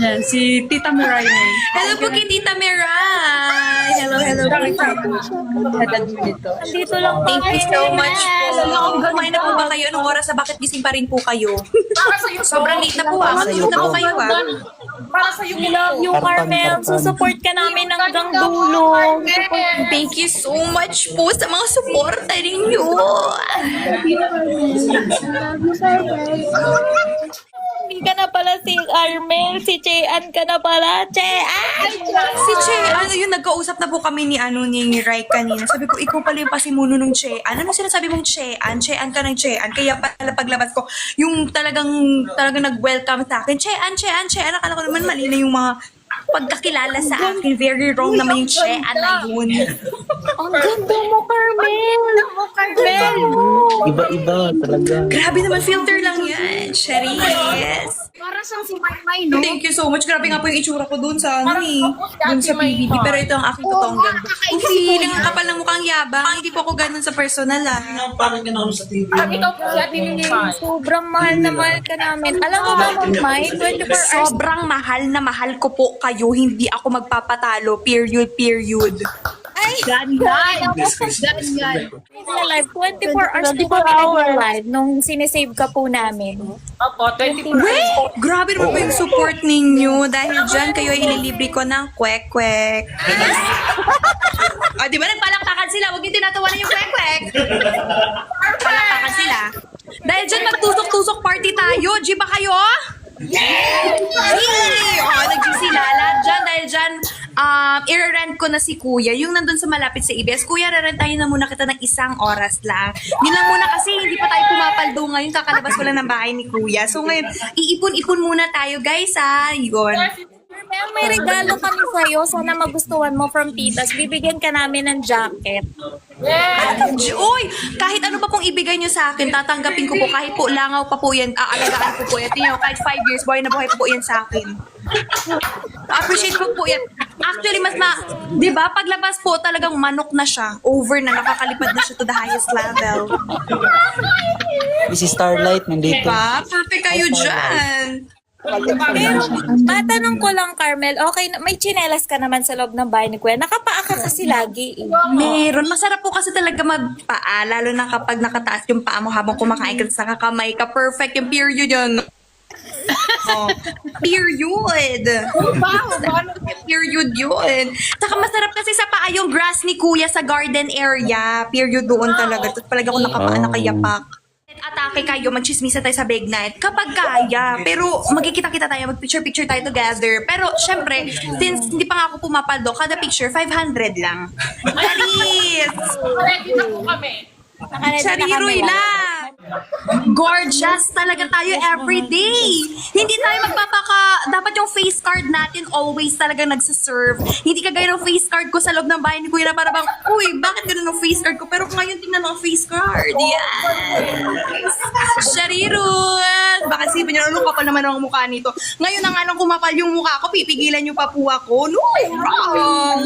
Yan, si Tita Mirai na yun. Hello po kay Tita Mirai. Hello po. Dito lang Thank you so much po. Kumain na po ba kayo? Anong oras na bakit gising pa rin po kayo? Sobrang late na po ah. Matulog na po kayo ah. Love you, Carmel. Susupport ka namin hanggang dulo. Thank you so much po sa mga suporta ninyo. Hindi ka na pala si Carmel. Si Chean ka na pala. Chean! Si Che, ano yun, nagkausap na po kami ni Rai kanina. Sabi ko, ikaw pala yung pasimuno nung Chean. Ano sinasabi mong Chean? Chean ka ng Chean. Kaya pala paglabas ko, yung talagang nag-welcome sa akin. Chean. Akala ko naman mali na yung mga pagkakilala sa akin. Very wrong naman yung Chean na yun. Ang ganda mo, Carmel. Iba-iba talaga. Grabe naman, filter lang yan. Charis. Para siyang si Maymay, no? Thank you so much. Grabe nga po yung itsura ko dun sa dun sa PBB. Pero ito ang aking totoong ganda. Ang feeling ang kapal ng mukhang yabang. Hindi po ako ganun sa personal ah. Parang ganun sa TV. Ikaw po si Ate Mimay. Sobrang mahal na mahal ka namin. Alam mo ba, May? 24 hours. Sobrang mahal na mahal ko po kayo. Hindi ako magpapatalo. Period. Ganyan. Live, 24 hours di ba live nung sinesave ka po namin? Opo, 24 Weh! Grabe naman po yung support ninyo. Dahil dyan kayo ay ililibre ko ng kwek-kwek. Di ba nagpalakpakan sila? Huwag yung tinatawanan yung kwek-kwek. Palakpakan sila. Dahil dyan magtusok-tusok party tayo. G ba kayo? Nag-sila lahat dyan. Dahil dyan, i-rent ko na si Kuya. Yung nandun sa malapit sa EBS. Kuya, rerentahin na muna kita ng 1 oras lang. Yun lang muna kasi hindi pa tayo pumapaldo ngayon. Kakalabas ko lang ng bahay ni Kuya. So ngayon, iipon-ipon muna tayo guys ha. Yun. Carmel, may regalo kami sa'yo. Sana magustuhan mo from Titas. Bibigyan ka namin ng jacket. Uy, kahit ano pa pong ibigay nyo sa akin, tatanggapin ko po. Kahit po langaw pa po yan, aalagaan ko po yan. Tingnan nyo, kahit 5 years, buhay na buhay po yan sa akin. Appreciate ko po yan. Actually, di ba, paglabas po, talagang manok na siya. Over na, nakakalipad na siya to the highest level. Si Starlight nandito. Diba? Perfect kayo dyan. Pero, matanong ko lang, Carmel, okay, may tsinelas ka naman sa loob ng bahay ni Kuya. Nakapaa ka kasi lagi. Meron. Masarap po kasi talaga magpaa, lalo na kapag nakataas yung paa mo habang kumakain ka sa kakamay ka. Perfect yung period yun. Oh, period. Period yun. Saka masarap kasi sa paa yung grass ni Kuya sa garden area. Period doon talaga. Tapos talaga ako nakapaan nakayapak. Atake kayo, magchismisa tayo sa big night kapag kaya. Pero magkikita-kita tayo, mag-picture-picture tayo together. Pero syempre, since hindi pa nga ako pumapaldo, kada picture 500 lang. Charis! Ready na po kami. Chariroy lang! Gorgeous talaga tayo everyday. Hindi tayo dapat yung face card natin always talaga nagsiserve. Hindi kagaya ng face card ko sa loob ng bahay ni Kuya na para bang, uy, bakit ganun ang face card ko? Pero ngayon tingnan mo ang face card. Yes! Chariroy! Baka sipin nyo, ano kapal naman ang mukha nito. Ngayon na nga lang kumapal yung mukha ko, pipigilan nyo pa po ako. No, wrong!